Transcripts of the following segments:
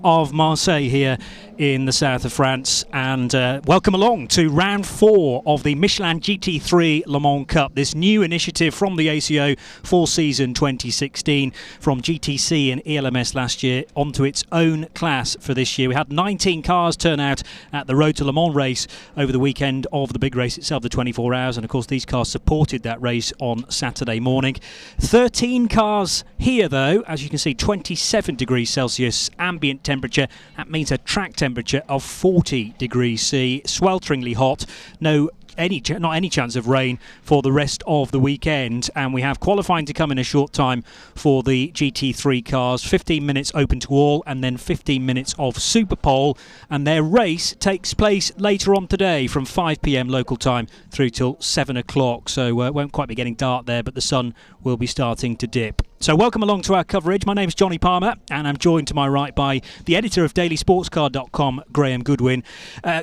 of Marseille here in the south of France, and welcome along to round 4 of the Michelin GT3 Le Mans Cup, this new initiative from the ACO for season 2016, from GTC and ELMS last year onto its own class for this year. We had 19 cars turn out at the Road to Le Mans race over the weekend of the big race itself, the 24 hours, and of course these cars supported that race on Saturday morning. 13 cars here though, as you can see, 27 degrees Celsius ambient temperature. That means a track temperature of 40 degrees C, swelteringly hot, not any chance of rain for the rest of the weekend, and we have qualifying to come in a short time for the GT3 cars. 15 minutes open to all, and then 15 minutes of Super Pole, and their race takes place later on today from 5 p.m. local time through till 7 o'clock, so it won't quite be getting dark there, but the sun will be starting to dip. So welcome along to our coverage. My name's Johnny Palmer, and I'm joined to my right by the editor of dailysportscar.com, Graham Goodwin.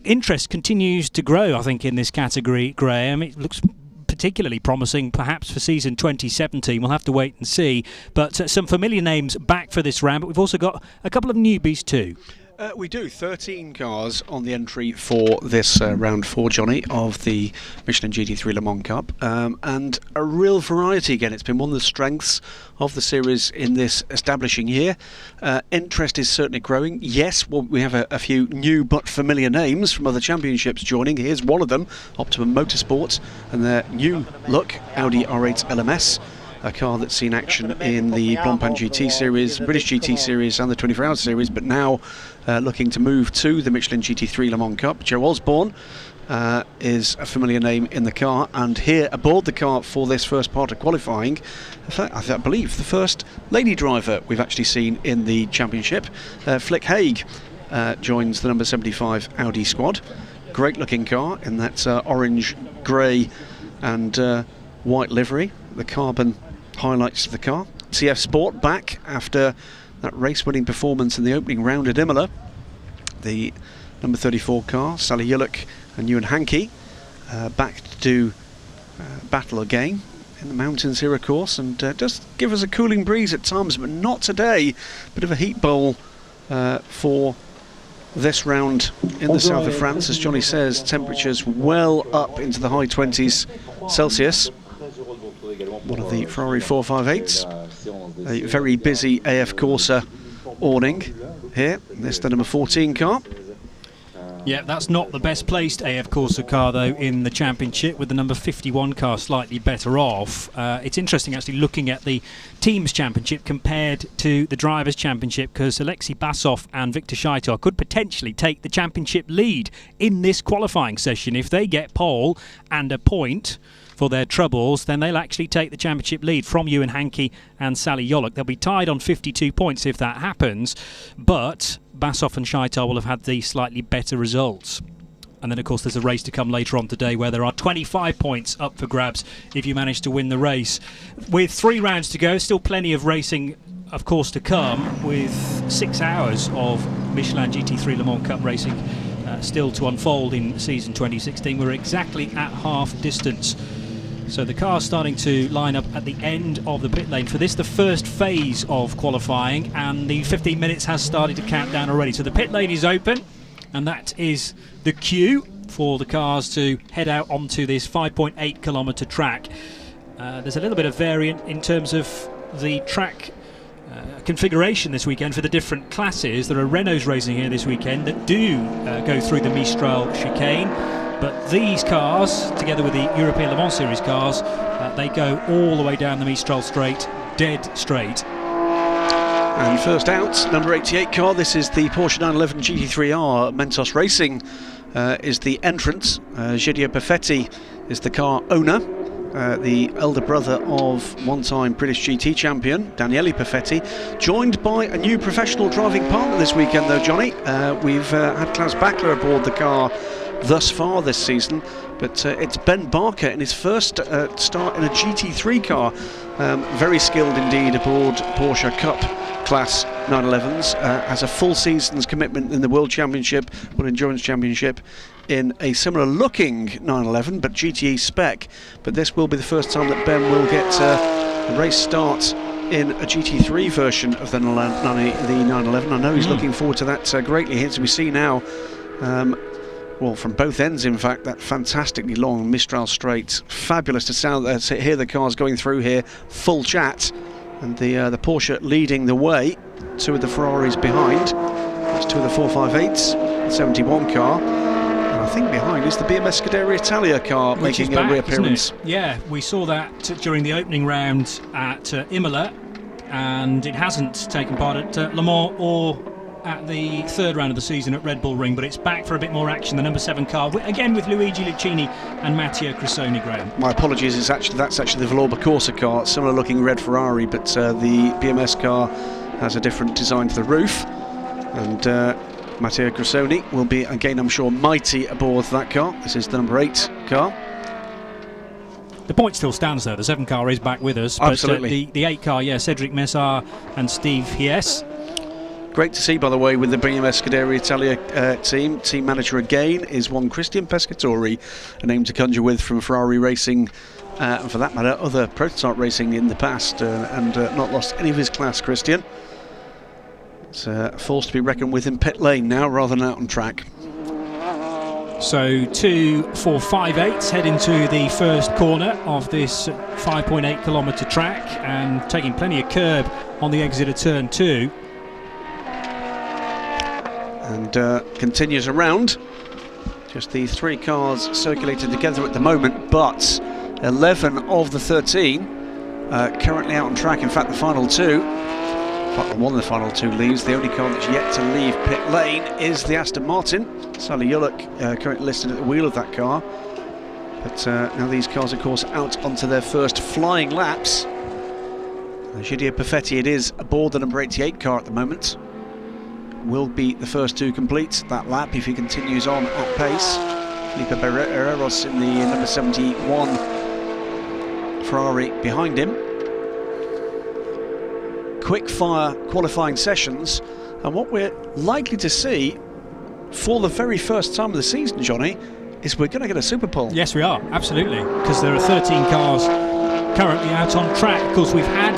Interest continues to grow, I think, in this category, Graham. It looks particularly promising, perhaps, for season 2017. We'll have to wait and see. But some familiar names back for this round, but we've also got a couple of newbies too. We do. 13 cars on the entry for this round 4, Johnny, of the Michelin GT3 Le Mans Cup, and a real variety again. It's been one of the strengths of the series in this establishing year. Interest is certainly growing. Yes, well, we have a few new but familiar names from other championships joining. Here's one of them, Optimum Motorsports, and their new look Audi R8 LMS. A car that's seen action in the Blancpain GT Series, British GT Series and the 24 Hours Series, but now looking to move to the Michelin GT3 Le Mans Cup. Joe Osborne is a familiar name in the car, and here aboard the car for this first part of qualifying, in fact, I believe the first lady driver we've actually seen in the championship. Flick Haig joins the number 75 Audi squad. Great looking car in that orange, grey and white livery. The carbon highlights of the car. CF Sport back after that race-winning performance in the opening round at Imola. The number 34 car, Sally Yullock and Ewan Hankey, back to do battle again in the mountains here, of course, and just give us a cooling breeze at times, but not today. Bit of a heat bowl for this round in the south of France. As Johnny says, temperatures well up into the high 20s Celsius. One of the Ferrari 458s, a very busy AF Corsa awning here. This is the number 14 car. Yeah, that's not the best placed AF Corsa car though in the championship, with the number 51 car slightly better off. It's interesting actually looking at the teams championship compared to the drivers championship, because Alexei Basov and Victor Scheitel could potentially take the championship lead in this qualifying session. If they get pole and a point for their troubles, then they'll actually take the championship lead from Ewan Hankey and Sally Yollock. They'll be tied on 52 points if that happens, but Basov and Scheitel will have had the slightly better results. And then of course there's a race to come later on today where there are 25 points up for grabs if you manage to win the race. With 3 rounds to go, still plenty of racing of course to come, with 6 hours of Michelin GT3 Le Mans Cup racing still to unfold in season 2016. We're exactly at half distance. So the car's starting to line up at the end of the pit lane for this, the first phase of qualifying, and the 15 minutes has started to count down already. So the pit lane is open, and that is the cue for the cars to head out onto this 5.8 kilometre track. There's a little bit of variant in terms of the track configuration this weekend for the different classes. There are Renaults racing here this weekend that do go through the Mistral chicane. But these cars, together with the European Le Mans Series cars, they go all the way down the Mistral straight, dead straight. And first out, number 88 car. This is the Porsche 911 GT3R. Mentos Racing is the entrant. Gidio Perfetti is the car owner. The elder brother of one-time British GT champion, Daniele Perfetti, joined by a new professional driving partner this weekend though, Johnny. We've had Klaus Bachler aboard the car thus far this season, but it's Ben Barker in his first start in a GT3 car. Very skilled indeed aboard Porsche Cup class 911s, has a full season's commitment in the World Championship, World Endurance Championship, in a similar looking 911 but GTE spec. But this will be the first time that Ben will get a race start in a GT3 version of the 911. I know he's looking forward to that greatly. Here, so we see now, well, from both ends, in fact, that fantastically long Mistral straight. Fabulous to hear the cars going through here, full chat, and the Porsche leading the way. Two of the Ferraris behind. That's two of the 458s, the 71 car. And I think behind is the BMS Scuderia Italia car making a reappearance. Yeah, we saw that during the opening round at Imola, and it hasn't taken part at Le Mans or at the third round of the season at Red Bull Ring, but it's back for a bit more action. The number 7 car, again with Luigi Lucchini and Matteo Cressoni, Graham. My apologies, that's actually the Valour Corsa car, similar looking red Ferrari, but the BMS car has a different design to the roof, and Matteo Cressoni will be, again, I'm sure, mighty aboard that car. This is the number 8 car. The point still stands though, the 7 car is back with us. Absolutely. But the 8 car, yeah, Cedric Messard and Steve Hies. Great to see, by the way, with the BMS Scuderia Italia team manager again is one Christian Pescatori, a name to conjure with from Ferrari racing, and for that matter, other prototype racing in the past, and not lost any of his class, Christian. It's a force to be reckoned with in pit lane now, rather than out on track. So 2 458s head into the first corner of this 5.8 kilometre track, and taking plenty of curb on the exit of turn 2. And continues around. Just the 3 cars circulated together at the moment, but 11 of the 13 currently out on track. In fact, the final 2, one of the final 2 leaves. The only car that's yet to leave pit lane is the Aston Martin. Sally Yullock currently listed at the wheel of that car. But now these cars, of course, out onto their first flying laps. Giulio Perfetti, it is aboard the number 88 car at the moment. Will be the first to complete that lap if he continues on at pace. Felipe Barreros in the number 71 Ferrari behind him. Quick fire qualifying sessions, and what we're likely to see for the very first time of the season, Johnny, is we're going to get a Super Pole. Yes, we are, absolutely, because there are 13 cars currently out on track. Of course, we've had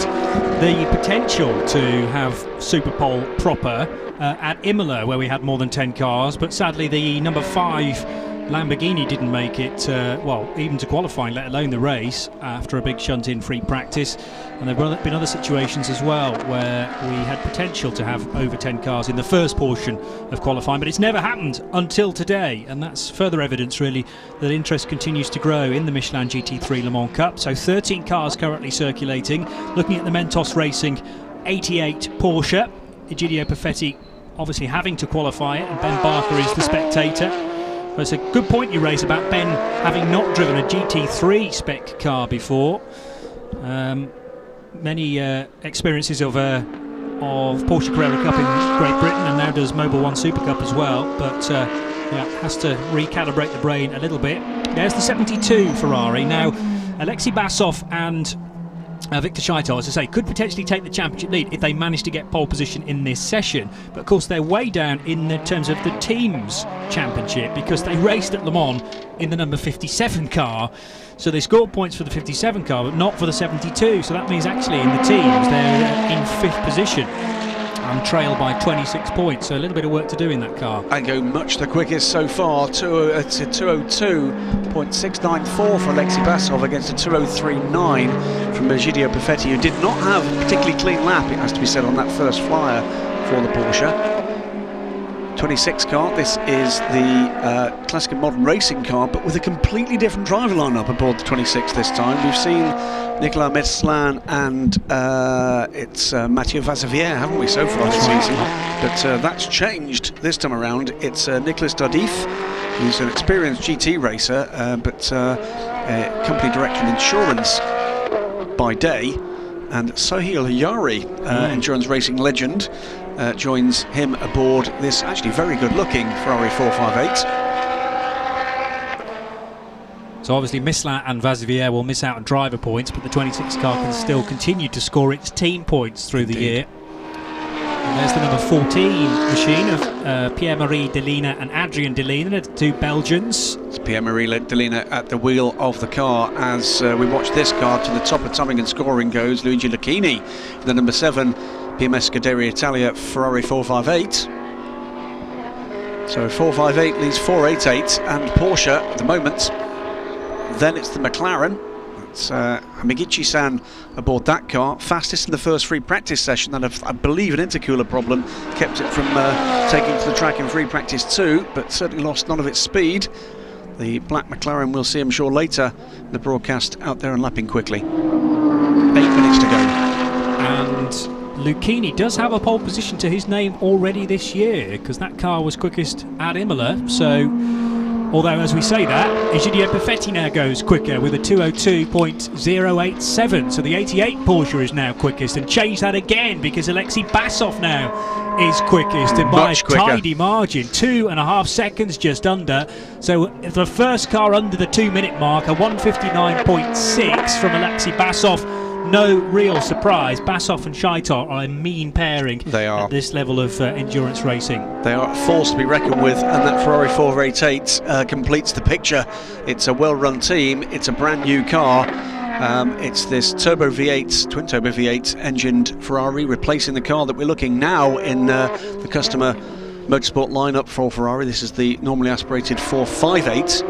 the potential to have Super Pole proper at Imola, where we had more than 10 cars, but sadly the number 5 Lamborghini didn't make it, well, even to qualifying, let alone the race, after a big shunt in free practice. And there have been other situations as well where we had potential to have over 10 cars in the first portion of qualifying, but it's never happened until today, and that's further evidence really that interest continues to grow in the Michelin GT3 Le Mans Cup. So 13 cars currently circulating. Looking at the Mentos Racing 88 Porsche, Egidio Perfetti obviously having to qualify it, and Ben Barker is the spectator. But it's a good point you raise about Ben having not driven a GT3 spec car before. Many experiences of Porsche Carrera Cup in Great Britain, and now does Mobil 1 Super Cup as well, but yeah, has to recalibrate the brain a little bit. There's the 72 Ferrari. Now, Alexei Basov and Victor Scheitel, as I say, could potentially take the championship lead if they manage to get pole position in this session. But of course they're way down in the terms of the teams championship, because they raced at Le Mans in the number 57 car. So they scored points for the 57 car, but not for the 72. So that means actually in the teams they're in 5th position and trailed by 26 points. So a little bit of work to do in that car. And go much the quickest so far. 202.694 for Alexei Basov against a 203.9 from Egidio Perfetti, who did not have a particularly clean lap, it has to be said, on that first flyer for the Porsche. 26 car, this is the classic and modern racing car, but with a completely different driver lineup aboard the 26 this time. We've seen Nicolas Metzlan and it's Mathieu Vazevière, haven't we, so far this season? But that's changed this time around. It's Nicolas Tardif, who's an experienced GT racer, but company director in insurance by day, and Sohail Yari, endurance racing legend, joins him aboard this actually very good looking Ferrari 458. So obviously Michelin and Vazevière will miss out on driver points, but the 26 car can still continue to score its team points through the year. And There's the number 14 machine of Pierre-Marie Delina and Adrien Delina, the two Belgians. It's Pierre-Marie Delina at the wheel of the car as we watch this car to the top of timing and scoring goes Luigi Lucchini, the number 7 BMS Scuderia Italia Ferrari 458. So 458 leads 488, and Porsche at the moment. Then it's the McLaren. It's Hamigichi-san aboard that car, fastest in the first free practice session, and I believe an intercooler problem kept it from taking to the track in free practice 2, but certainly lost none of its speed. The black McLaren, we'll see, I'm sure, later in the broadcast, out there and lapping quickly. 8 minutes to go. And Lucchini does have a pole position to his name already this year, because that car was quickest at Imola, so... Although, as we say that, Egidio Perfetti now goes quicker with a 202.087. So the 88 Porsche is now quickest, and change that again because Alexei Basov now is quickest, and by a tidy margin, 2.5 seconds just under. So the first car under the 2-minute mark, a 159.6 from Alexei Basov. No real surprise. Basov and Scheitor are a mean pairing. They are. At this level of endurance racing. They are a force to be reckoned with, and that Ferrari 488 completes the picture. It's a well-run team. It's a brand new car. It's this turbo V8, twin turbo V8 engined Ferrari, replacing the car that we're looking now in the customer motorsport lineup for Ferrari. This is the normally aspirated 458.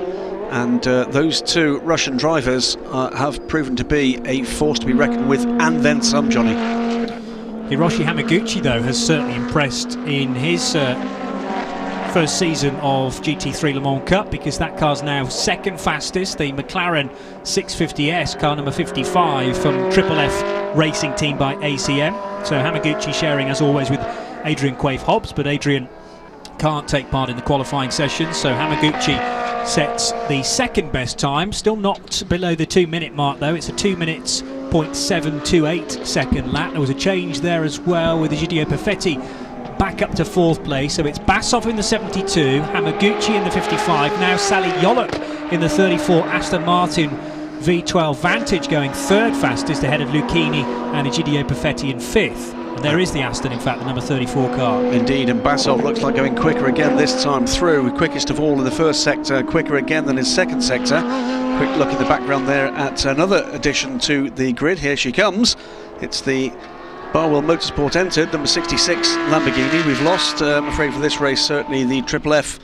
And those two Russian drivers have proven to be a force to be reckoned with, and then some, Johnny. Hiroshi Hamaguchi, though, has certainly impressed in his first season of GT3 Le Mans Cup, because that car's now second fastest, the McLaren 650S, car number 55 from Triple F Racing Team by ACM. So Hamaguchi sharing, as always, with Adrian Quaife-Hobbs, but Adrian can't take part in the qualifying session, so Hamaguchi sets the second best time, still not below the 2-minute mark though. It's a 2 minutes 0.728 second lap. There was a change there as well with Egidio Perfetti back up to 4th place, so it's Basov in the 72, Hamaguchi in the 55, now Sally Yolok in the 34 Aston Martin V12 Vantage going 3rd fastest ahead of Lucchini and Egidio Perfetti in 5th. And there is the Aston, in fact, the number 34 car. Indeed, and Basov looks like going quicker again this time through. Quickest of all in the first sector, quicker again than his second sector. Quick look in the background there at another addition to the grid. Here she comes. It's the Barwell Motorsport entered, number 66 Lamborghini. We've lost, I'm afraid, for this race, certainly the Triple F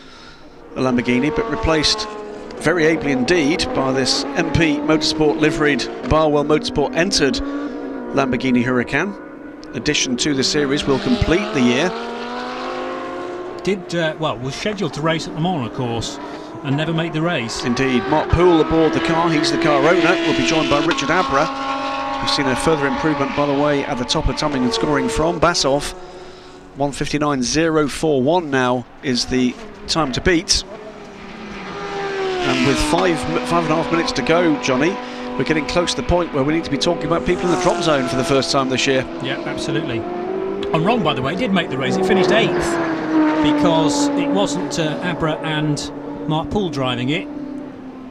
Lamborghini, but replaced very ably indeed by this MP Motorsport liveried Barwell Motorsport entered Lamborghini Huracan. Addition to the series will complete the year. Was scheduled to race at Le Mans, of course, and never made the race. Indeed. Mark Poole aboard the car, he's the car owner, will be joined by Richard Abra. We've seen a further improvement, by the way, at the top of timing and scoring from Basov. 159.041 now is the time to beat. And with 5.5 minutes to go, Johnny, we're getting close to the point where we need to be talking about people in the drop zone for the first time this year. Yeah, absolutely. I'm wrong, by the way, did make the race. It finished 8th because it wasn't Abra and Mark Poole driving it.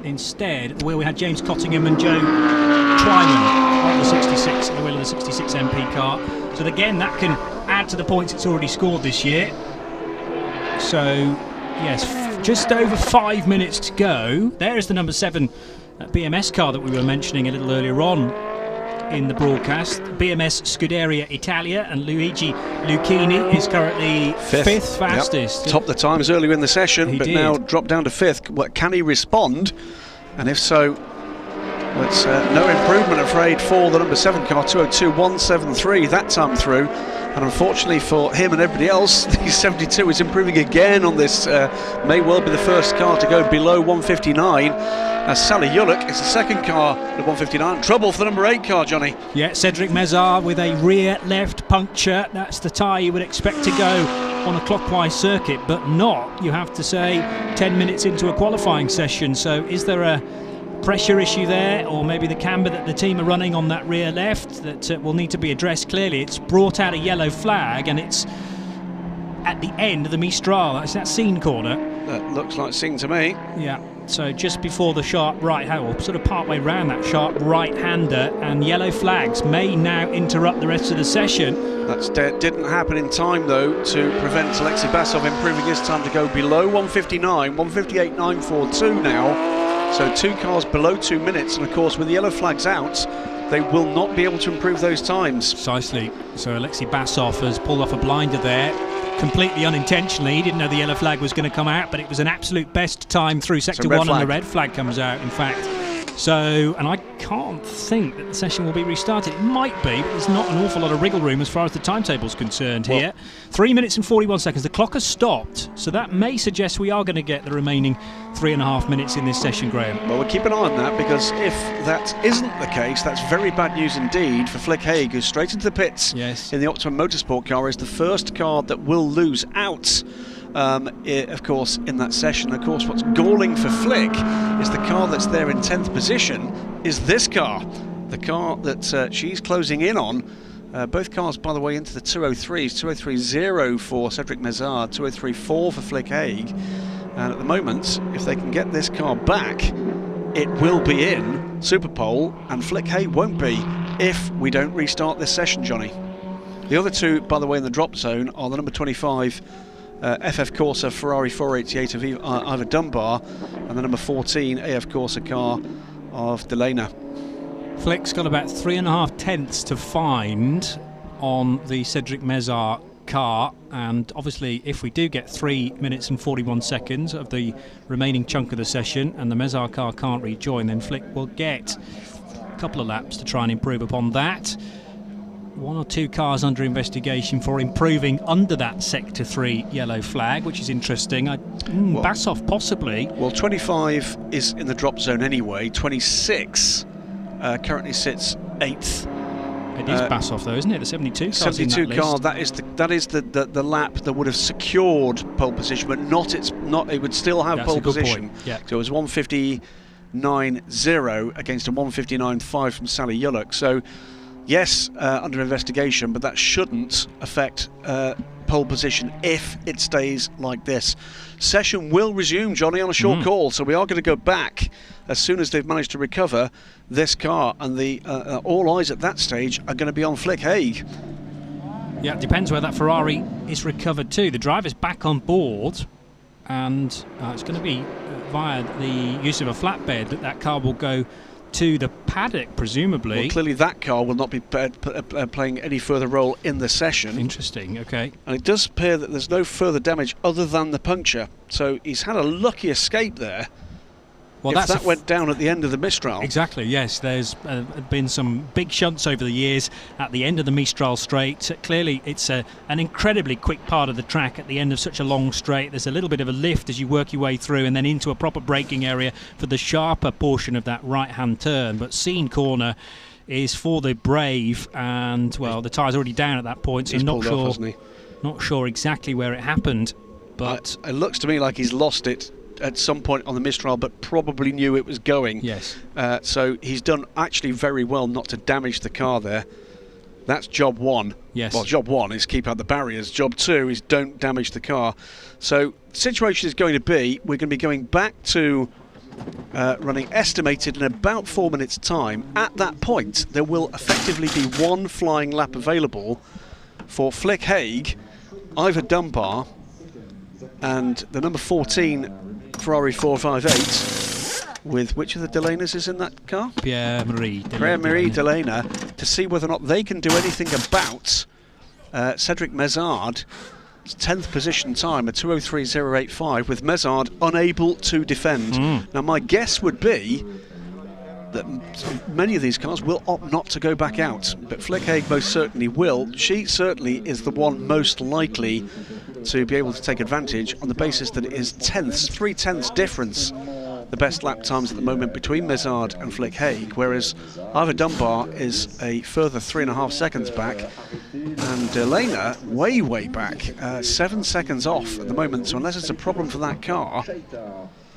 Instead, where we had James Cottingham and Joe Twyman on the 66, the wheel of the 66 MP car. So again, that can add to the points it's already scored this year. So, yes, just over 5 minutes to go. There is the number 7 BMS car that we were mentioning a little earlier on in the broadcast. BMS Scuderia Italia, and Luigi Lucchini is currently 5th fastest. Yep. Topped the times earlier in the session, but now dropped down to 5th. What, can he respond? And if so, it's no improvement, I'm afraid, for the number 7 car, 202.173 that time through. And unfortunately for him and everybody else, the 72 is improving again on this. May well be the first car to go below 159. As Sally Yullock is the second car at 159. Trouble for the number 8 car, Johnny. Yeah, Cedric Mezar with a rear left puncture. That's the tyre you would expect to go on a clockwise circuit, but not, you have to say, 10 minutes into a qualifying session. So is there a pressure issue there, or maybe the camber that the team are running on that rear left that will need to be addressed? Clearly it's brought out a yellow flag, and it's at the end of the Mistral. That's that scene corner. That looks like scene to me. Yeah, So just before the sharp right hand, or sort of partway round that sharp right-hander, and yellow flags may now interrupt the rest of the session. That didn't happen in time, though, to prevent Alexei Basov improving his time to go below 1:59, 1:58.942 now. So 2 cars below 2 minutes, and of course with the yellow flags out, they will not be able to improve those times. Precisely. So Alexei Basov has pulled off a blinder there, completely unintentionally. He didn't know the yellow flag was going to come out, but it was an absolute best time through sector 1, and the red flag comes out, in fact. So, and I can't think that the session will be restarted. It might be, but there's not an awful lot of wriggle room as far as the timetable's concerned here. 3 minutes and 41 seconds. The clock has stopped, so that may suggest we are going to get the remaining 3.5 minutes in this session, Graham. Well, we'll keep an eye on that, because if that isn't the case, that's very bad news indeed for Flick Haig, who's straight into the pits in the Optimum Motorsport car, is the first car that will lose out. Of course, in that session. Of course, what's galling for Flick is the car that's there in 10th position is this car, the car that she's closing in on. Both cars, by the way, into the 203s, 203.0 for Cedric Mezard, 203.4 for Flick Haig. And at the moment, if they can get this car back, it will be in Superpole, and Flick Haig won't be if we don't restart this session, Johnny. The other two, by the way, in the drop zone are the number 25 FF Corsa Ferrari 488 of Ivor Dunbar, and the number 14 AF Corsa car of Delena. Flick's got about 3.5 tenths to find on the Cedric Mezard car, and obviously if we do get 3 minutes and 41 seconds of the remaining chunk of the session and the Mezard car can't rejoin, then Flick will get a couple of laps to try and improve upon that. 1 or 2 cars under investigation for improving under that Sector 3 yellow flag, which is interesting. Basov possibly. Well, 25 is in the drop zone anyway. 26 currently sits 8th. It is Basov though, isn't it? The 72 car. 72 car. That is the lap that would have secured pole position, but it would still have pole position. Yeah. So it was 1:59.0 against a 1:59.5 from Sally Yullock. So. Yes, under investigation, but that shouldn't affect pole position if it stays like this. Session will resume, Johnny, on a short call, so we are going to go back as soon as they've managed to recover this car, and the all eyes at that stage are going to be on Flick Haig. Yeah, it depends where that Ferrari is recovered to. The driver's back on board, and it's going to be via the use of a flatbed that car will go to the paddock, presumably. Well, clearly that car will not be playing any further role in the session. Interesting, okay. And it does appear that there's no further damage other than the puncture. So he's had a lucky escape there. Well, if that went down at the end of the Mistral. Exactly, yes. There's been some big shunts over the years at the end of the Mistral straight. Clearly, it's an incredibly quick part of the track at the end of such a long straight. There's a little bit of a lift as you work your way through, and then into a proper braking area for the sharper portion of that right-hand turn. But Scene Corner is for the brave, and, well, the tyre's already down at that point, so not sure exactly where it happened. But it looks to me like he's lost it at some point on the Mistral, but probably knew it was going. Yes. So he's done actually very well not to damage the car there. That's job 1. Yes. Well, job 1 is keep out the barriers. Job 2 is don't damage the car. So the situation is going to be, we're going to be going back to running estimated in about 4 minutes' time. At that point, there will effectively be 1 flying lap available for Flick Haig, Ivor Dunbar, and the number 14 Ferrari 458, with which of the Delenas is in that car? Pierre-Marie Delena, to see whether or not they can do anything about Cedric Mezard's 10th position time, a 2:03.085, with Mezard unable to defend. Now my guess would be that many of these cars will opt not to go back out, but Flick Haig most certainly will. She certainly is the one most likely to be able to take advantage, on the basis that it is 3/10 difference, the best lap times at the moment between Mezard and Flick Haig, whereas Ivor Dunbar is a further 3.5 seconds back, and Delena way back, 7 seconds off at the moment. So unless it's a problem for that car,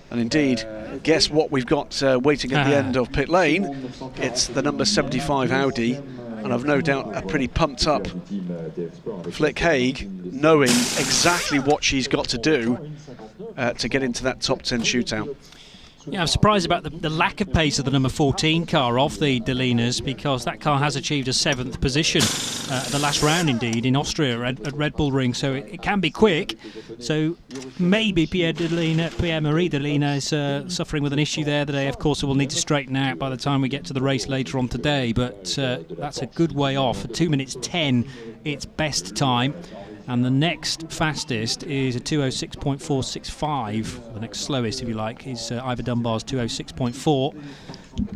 and indeed, guess what we've got waiting at the end of pit lane? It's the number 75 Audi, and I've no doubt a pretty pumped up Flick Haig, knowing exactly what she's got to do to get into that top 10 shootout. Yeah, I'm surprised about the lack of pace of the number 14 car of the Delinas, because that car has achieved a 7th position at the last round, indeed, in Austria at Red Bull Ring, so it can be quick. So maybe Pierre-Marie Delina is suffering with an issue there that AF Corse will need to straighten out by the time we get to the race later on today, but that's a good way off. At 2 minutes 10, its best time. And the next fastest is a 206.465. The next slowest, if you like, is Ivor Dunbar's 206.4.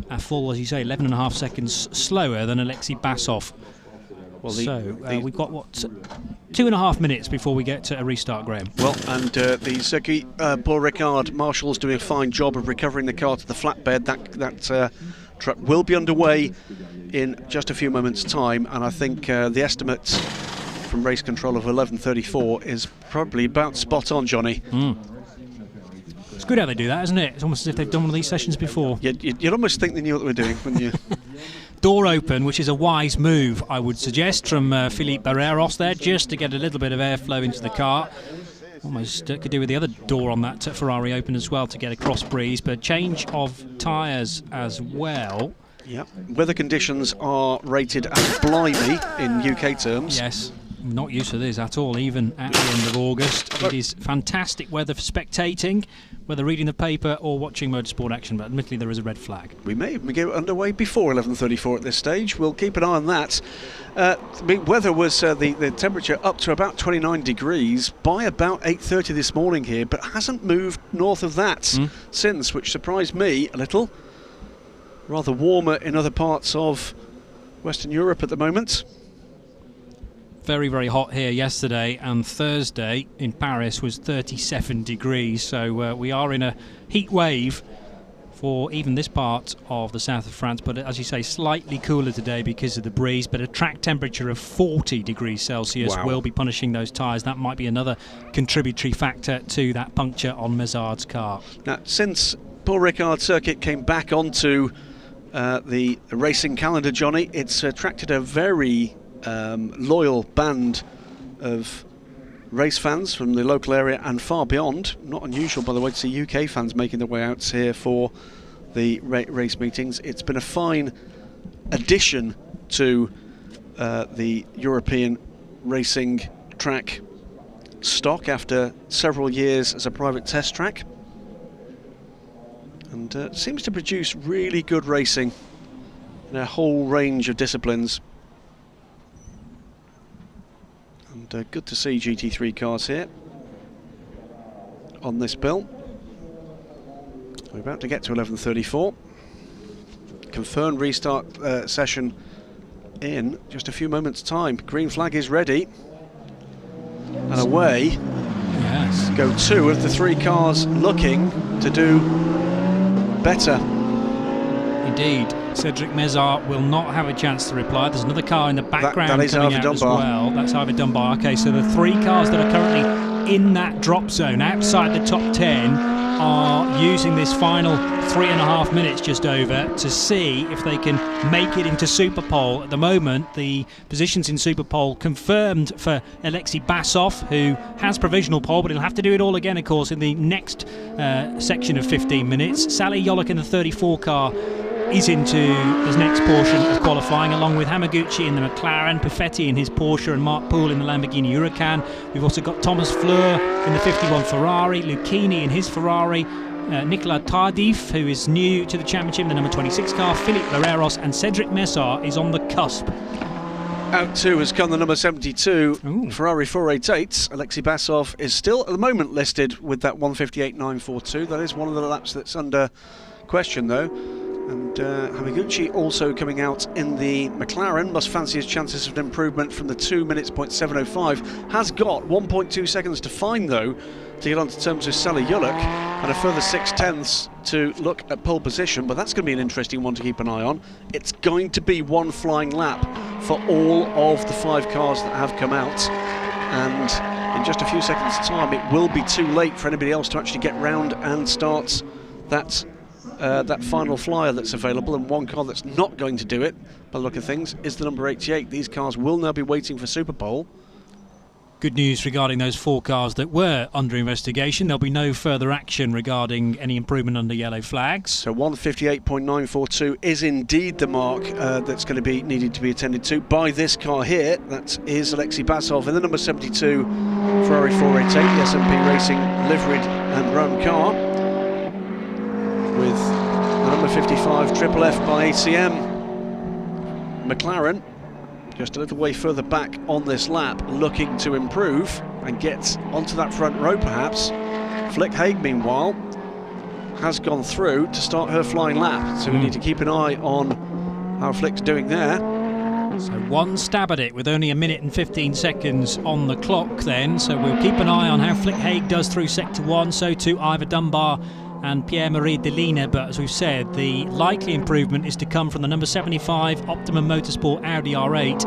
A full, as you say, 11.5 seconds slower than Alexei Basov. Well, we've got, 2.5 minutes before we get to a restart, Graham. Well, and the circuit, Paul Ricard Marshall's doing a fine job of recovering the car to the flatbed. That truck will be underway in just a few moments' time, and I think the estimates from race control of 11:34 is probably about spot on, Johnny. It's good how they do that, isn't it? It's almost as if they've done one of these sessions before. You'd almost think they knew what they were doing, wouldn't you? Door open, which is a wise move, I would suggest, from Philippe Barreros there, just to get a little bit of airflow into the car. Almost could do with the other door on that Ferrari open as well to get a cross breeze, but change of tyres as well. Yep. Weather conditions are rated as blimey in UK terms. Yes. Not used to this at all, even at the end of August. It is fantastic weather for spectating, whether reading the paper or watching motorsport action, but admittedly there is a red flag. We may even get underway before 11:34 at this stage. We'll keep an eye on that. Weather was the temperature up to about 29 degrees by about 8:30 this morning here, but hasn't moved north of that since, which surprised me a little. Rather warmer in other parts of Western Europe at the moment. Very, very hot here yesterday, and Thursday in Paris was 37 degrees, so we are in a heat wave for even this part of the south of France, but as you say, slightly cooler today because of the breeze, but a track temperature of 40 degrees Celsius will be punishing those tyres. That might be another contributory factor to that puncture on Mézard's car. Now, since Paul Ricard circuit came back onto the racing calendar, Johnny, it's attracted a very loyal band of race fans from the local area and far beyond. Not unusual, by the way, to see UK fans making their way out here for the race meetings. It's been a fine addition to the European racing track stock after several years as a private test track, and seems to produce really good racing in a whole range of disciplines. And good to see GT3 cars here on this bill. We're about to get to 11:34. Confirmed restart session in just a few moments' time. Green flag is ready. And away go two of the three cars looking to do better. Indeed. Cedric Mézard will not have a chance to reply. There's another car in the background coming out as well. That's Ivor Dunbar. Okay, so the three cars that are currently in that drop zone outside the top 10 are using this final 3.5 minutes just over to see if they can make it into Superpole. At the moment, the positions in Superpole confirmed for Alexei Basov, who has provisional pole, but he'll have to do it all again, of course, in the next section of 15 minutes. Sally Yolok in the 34 car is into his next portion of qualifying, along with Hamaguchi in the McLaren, Perfetti in his Porsche, and Mark Poole in the Lamborghini Huracan. We've also got Thomas Fleur in the 51 Ferrari, Lucchini in his Ferrari, Nicolas Tardif, who is new to the championship, the number 26 car, Philippe Barreros, and Cedric Mézard is on the cusp. Out too has come the number 72 Ferrari 488. Alexei Basov is still at the moment listed with that 158.942. That is one of the laps that's under question though. And Hamaguchi also coming out in the McLaren, must fancy his chances of an improvement from the 2 minutes .705. Has got 1.2 seconds to find though to get onto terms with Sally Yolok, and a further 6/10 to look at pole position, but that's going to be an interesting one to keep an eye on. It's going to be one flying lap for all of the 5 cars that have come out, and in just a few seconds time it will be too late for anybody else to actually get round and start that final flyer that's available. And one car that's not going to do it, by the look of things, is the number 88. These cars will now be waiting for Superpole. good news regarding those 4 cars that were under investigation. There'll be no further action regarding any improvement under yellow flags. So 1:58.942 is indeed the mark that's going to be needed to be attended to by this car here. That is Alexei Basov in the number 72 Ferrari 488, the SMP Racing liveried and run car, with the number 55 Triple F by ACM. McLaren just a little way further back on this lap, looking to improve and get onto that front row perhaps. Flick Haig, meanwhile, has gone through to start her flying lap, so we need to keep an eye on how Flick's doing there. So one stab at it with only 1 minute and 15 seconds on the clock then, so we'll keep an eye on how Flick Haig does through Sector 1, so too Ivor Dunbar and Pierre-Marie Delina, but as we've said, the likely improvement is to come from the number 75 Optimum Motorsport Audi R8.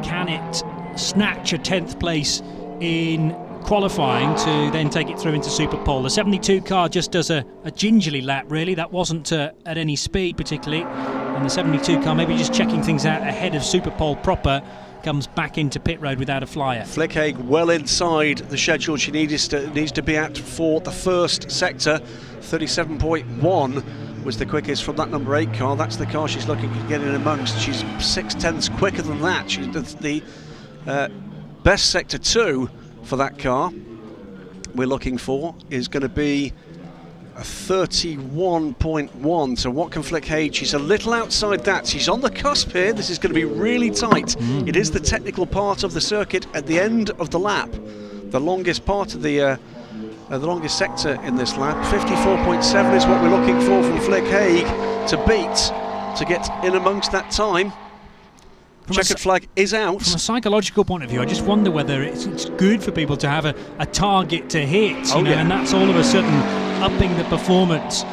Can it snatch a 10th place in qualifying to then take it through into Superpole? The 72 car just does a gingerly lap, really. That wasn't at any speed particularly, and the 72 car maybe just checking things out ahead of Superpole proper comes back into pit road without a flyer. Flick Haig well inside the schedule she needs to be at for the first sector. 37.1 was the quickest from that number 8 car. That's the car she's looking to get in amongst. She's 6/10ths quicker than that. She's the best sector 2 for that car we're looking for is going to be a 31.1. So what can Flick Haig? She's a little outside that. She's on the cusp here. This is going to be really tight. It is the technical part of the circuit at the end of the lap, the longest part of the longest sector in this lap. 54.7 is what we're looking for from Flick Haig to beat, to get in amongst that time. Checkered flag is out. From a psychological point of view, I just wonder whether it's good for people to have a target to hit, you know, and that's all of a sudden upping the performance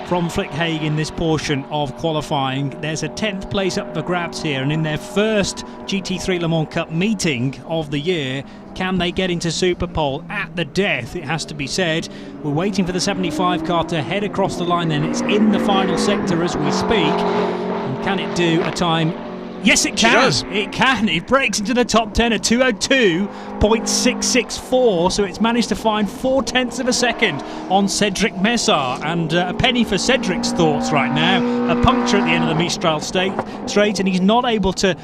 from Flick Haig in this portion of qualifying. There's a 10th place up for grabs here, and in their first GT3 Le Mans Cup meeting of the year, can they get into Superpole at the death, it has to be said. We're waiting for the 75 car to head across the line then. It's in the final sector as we speak. And can it do a time? Yes, it can. It can. It breaks into the top 10 at 2:02.664. So it's managed to find 4/10ths of a second on Cedric Messard. And a penny for Cedric's thoughts right now. A puncture at the end of the Mistral straight, and he's not able to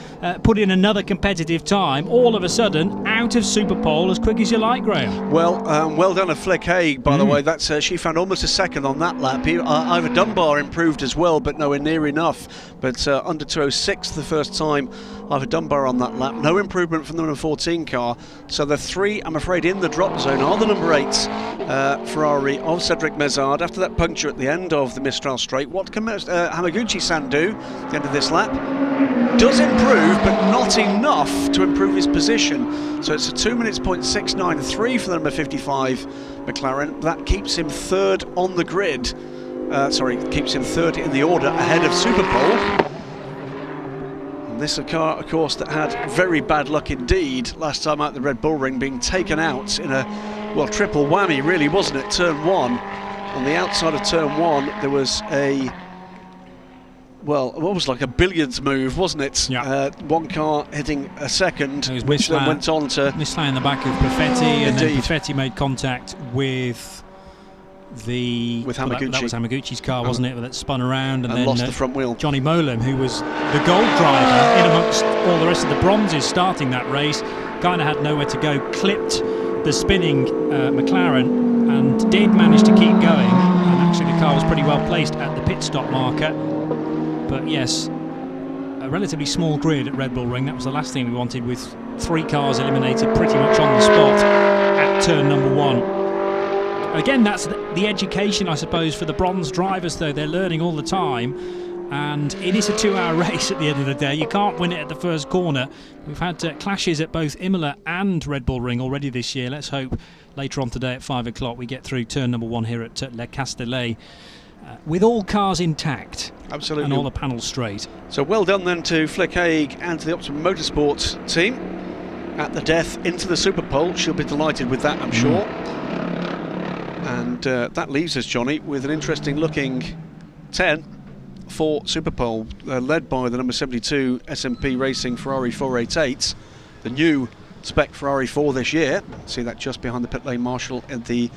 put in another competitive time. All of a sudden, out of Superpole as quick as you like, Graham. Well, well done to Flick Haig, by the way. That's she found almost a second on that lap. Ivor Dunbar improved as well, but nowhere near enough. But under 2:06 the first time Ivor Dunbar on that lap. No improvement from the number 14 car. So the 3, I'm afraid, in the drop zone are the number 8 Ferrari of Cedric Messard. After that puncture at the end of the Mistral straight, what can Hamaguchi-san do at the end of this lap? Does improve, but not enough to improve his position. So it's a 2:06.93 for the number 55 McLaren. That keeps him 3rd on the grid. Keeps him 3rd in the order ahead of Superpole. And this is a car, of course, that had very bad luck indeed last time out the Red Bull Ring, being taken out in a, well, triple whammy really, wasn't it? Turn 1. On the outside of turn 1 there was a, well, what was like a billiards move, wasn't it? Yeah. One car hitting a second, which then went on to misfire in the back of Perfetti, and then Perfetti made contact with Hamaguchi. That was Hamaguchi's car, wasn't it? That spun around and then lost the front wheel. Johnny Molam, who was the gold driver in amongst all the rest of the bronzes starting that race, kind of had nowhere to go, clipped the spinning McLaren and did manage to keep going. And actually the car was pretty well placed at the pit stop marker. But yes, a relatively small grid at Red Bull Ring. That was the last thing we wanted, with 3 cars eliminated pretty much on the spot at turn number 1. Again, that's the education, I suppose, for the bronze drivers, though. They're learning all the time, and it is a 2-hour race at the end of the day. You can't win it at the first corner. We've had clashes at both Imola and Red Bull Ring already this year. Let's hope later on today at 5 o'clock we get through turn number 1 here at Le Castellet with all cars intact. Absolutely. And all the panels straight. So well done then to Flick Haig and to the Optimum Motorsport team at the death into the Superpole. She'll be delighted with that, I'm sure. And that leaves us, Johnny, with an interesting looking 10 for Superpole, led by the number 72 SMP Racing Ferrari 488, the new spec Ferrari 4 this year. See that just behind the pit lane marshal in the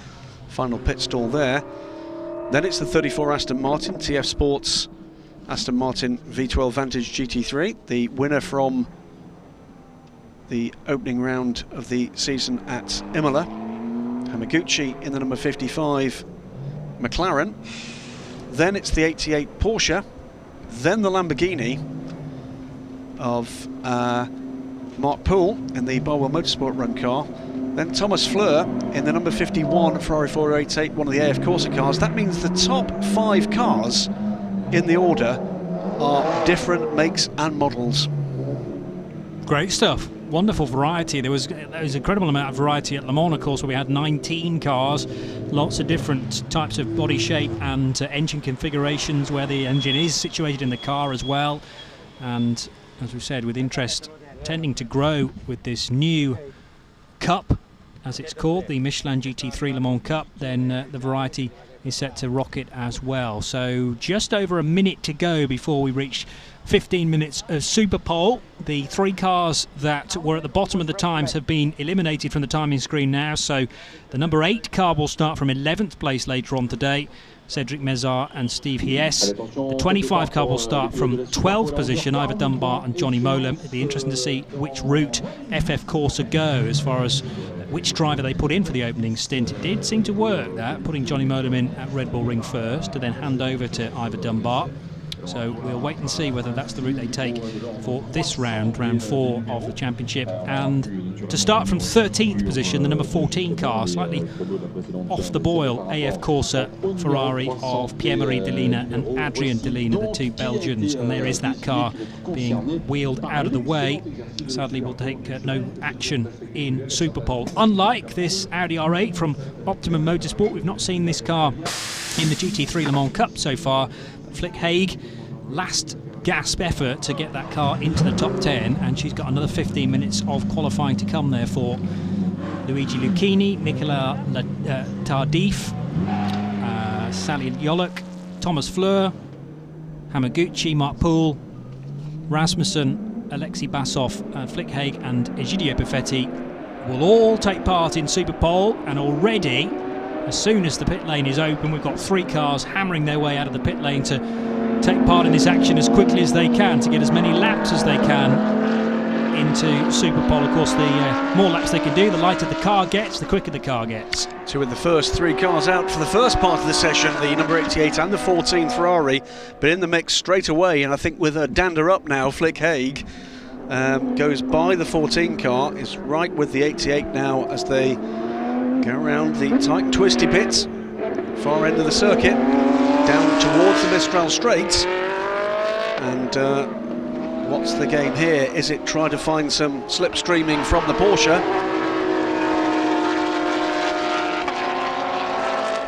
final pit stall there. Then it's the 34 Aston Martin, TF Sports Aston Martin V12 Vantage GT3, the winner from the opening round of the season at Imola. Hamaguchi in the number 55 McLaren. Then it's the 88 Porsche, then the Lamborghini of Mark Poole in the Barwell Motorsport Run car, then Thomas Fleur in the number 51 Ferrari 488, one of the AF Corsa cars. That means the top 5 cars in the order are different makes and models. Great stuff. Wonderful variety. There was an incredible amount of variety at Le Mans, of course, where we had 19 cars, lots of different types of body shape and engine configurations, where the engine is situated in the car as well. And as we said, with interest tending to grow with this new Cup, as it's called, the Michelin GT3 Le Mans Cup, then the variety is set to rocket as well. So just over a minute to go before we reach 15 minutes of Super Pole. The 3 cars that were at the bottom of the times have been eliminated from the timing screen now, so the number 8 car will start from 11th place later on today, Cedric Mézard and Steve Hies. The 25 car will start from 12th position, Ivor Dunbar and Johnny Molam. It'll be interesting to see which route FF Corsa go as far as which driver they put in for the opening stint. It did seem to work, that, putting Johnny Molam in at Red Bull Ring first to then hand over to Ivor Dunbar. So we'll wait and see whether that's the route they take for this round, round 4 of the championship. And to start from 13th position, the number 14 car, slightly off the boil, AF Corsa Ferrari of Pierre-Marie Delina and Adrien Delina, the 2 Belgians. And there is that car being wheeled out of the way. Sadly, will take no action in Super Pole. Unlike this Audi R8 from Optimum Motorsport, we've not seen this car in the GT3 Le Mans Cup so far. Flick Haig, last gasp effort to get that car into the top 10, and she's got another 15 minutes of qualifying to come there for Luigi Lucchini, Nicolas Tardif, Sally Yolok, Thomas Fleur, Hamaguchi, Mark Poole, Rasmussen, Alexei Basov, Flick Haig and Egidio Buffetti will all take part in Super Pole. And already, as soon as the pit lane is open, we've got 3 cars hammering their way out of the pit lane to take part in this action as quickly as they can, to get as many laps as they can into Super Pole. Of course, the more laps they can do, the lighter the car gets, the quicker the car gets. So with the first 3 cars out for the first part of the session, the number 88 and the 14 Ferrari, but in the mix straight away, and I think with a dander up now, Flick Haig goes by the 14 car, is right with the 88 now as they go around the tight and twisty pits, far end of the circuit, down towards the Mistral Straight. And what's the game here? Is it try to find some slipstreaming from the Porsche?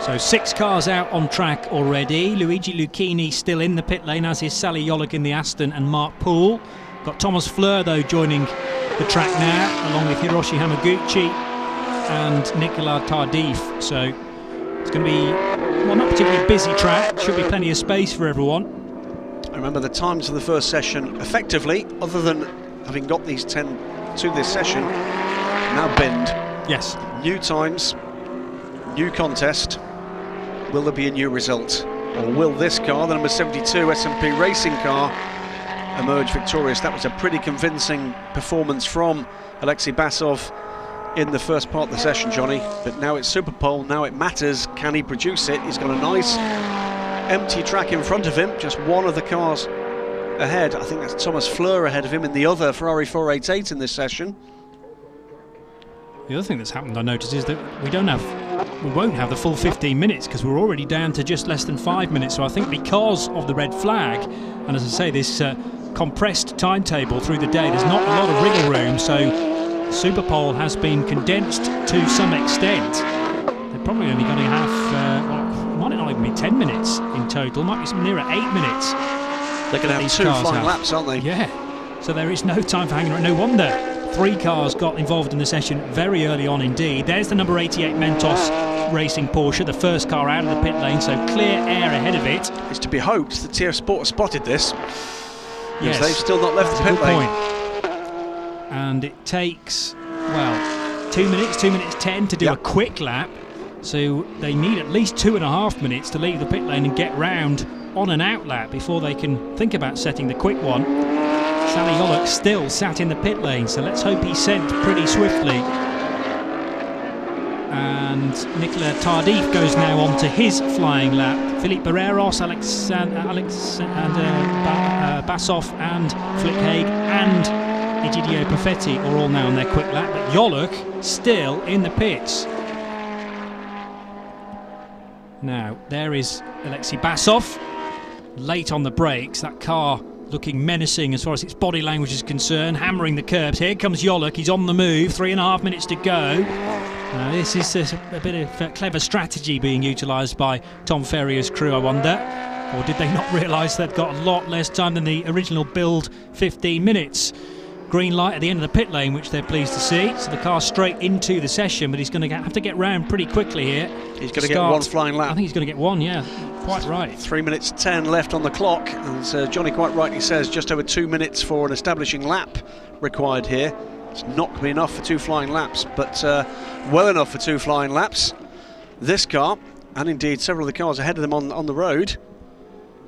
So 6 cars out on track already. Luigi Lucchini still in the pit lane, as is Sally Yolok in the Aston and Mark Poole. Got Thomas Fleur though joining the track now, along with Hiroshi Hamaguchi and Nicolas Tardif. So it's going to be, well, not particularly busy track. Should be plenty of space for everyone. I remember the times of the first session effectively, other than having got these 10 to this session, now binned. Yes. New times, new contest. Will there be a new result? Or will this car, the number 72 S&P Racing car, emerge victorious? That was a pretty convincing performance from Alexei Basov in the first part of the session, Johnny. But now it's Super Pole, now it matters. Can he produce it? He's got a nice empty track in front of him, just one of the cars ahead. I think that's Thomas Fleur ahead of him in the other Ferrari 488 in this session. The other thing that's happened, I noticed, is that we won't have the full 15 minutes because we're already down to just less than 5 minutes. So I think because of the red flag, and as I say, this compressed timetable through the day, there's not a lot of wriggle room. So Super Pole has been condensed to some extent. They're probably only going to have, well, might not even be 10 minutes in total, might be some nearer 8 minutes. They're going to have 2 flying laps, aren't they? Yeah. So there is no time for hanging around. No wonder 3 cars got involved in the session very early on indeed. There's the number 88 Mentos Racing Porsche, the first car out of the pit lane, so clear air ahead of it. It's to be hoped that TF Sport has spotted this. Yes, they've still not left the pit lane. And it takes well, 2 minutes, 2 minutes 10 to do a quick lap. So they need at least 2.5 minutes to leave the pit lane and get round on an out lap before they can think about setting the quick one. Sally Yolok still sat in the pit lane, so let's hope he's sent pretty swiftly. And Nicola Tardif goes now on to his flying lap. Philippe Barreros, Basov and Flick Haig and Egidio Perfetti are all now on their quick lap, but Yolok still in the pits. Now, there is Alexei Basov, late on the brakes. That car looking menacing as far as its body language is concerned, hammering the curbs. Here comes Yolok, he's on the move, 3.5 minutes to go. This is a bit of clever strategy being utilised by Tom Ferrier's crew, I wonder. Or did they not realise they'd got a lot less time than the original build, 15 minutes? Green light at the end of the pit lane, which they're pleased to see. So the car's straight into the session, but he's going to have to get round pretty quickly here. He's going to get one flying lap. I think he's going to get one, yeah. Quite right. 3 minutes 10 left on the clock. And Johnny quite rightly says just over 2 minutes for an establishing lap required here. It's not going to be enough for 2 flying laps, but well enough for 2 flying laps. This car, and indeed several of the cars ahead of them on the road,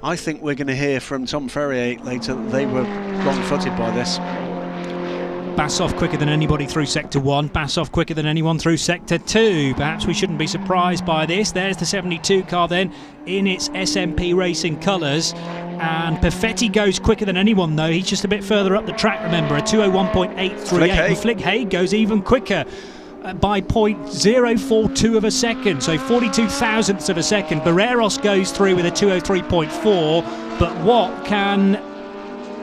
I think we're going to hear from Tom Ferrier later that they were wrong-footed by this. Basov quicker than anybody through Sector 1, Basov quicker than anyone through Sector 2. Perhaps we shouldn't be surprised by this. There's the 72 car then in its SMP Racing colours. And Perfetti goes quicker than anyone though. He's just a bit further up the track, remember, a 201.838. And Flick Haig goes even quicker by 0.042 of a second, so 42 thousandths of a second. Barreros goes through with a 203.4, but what can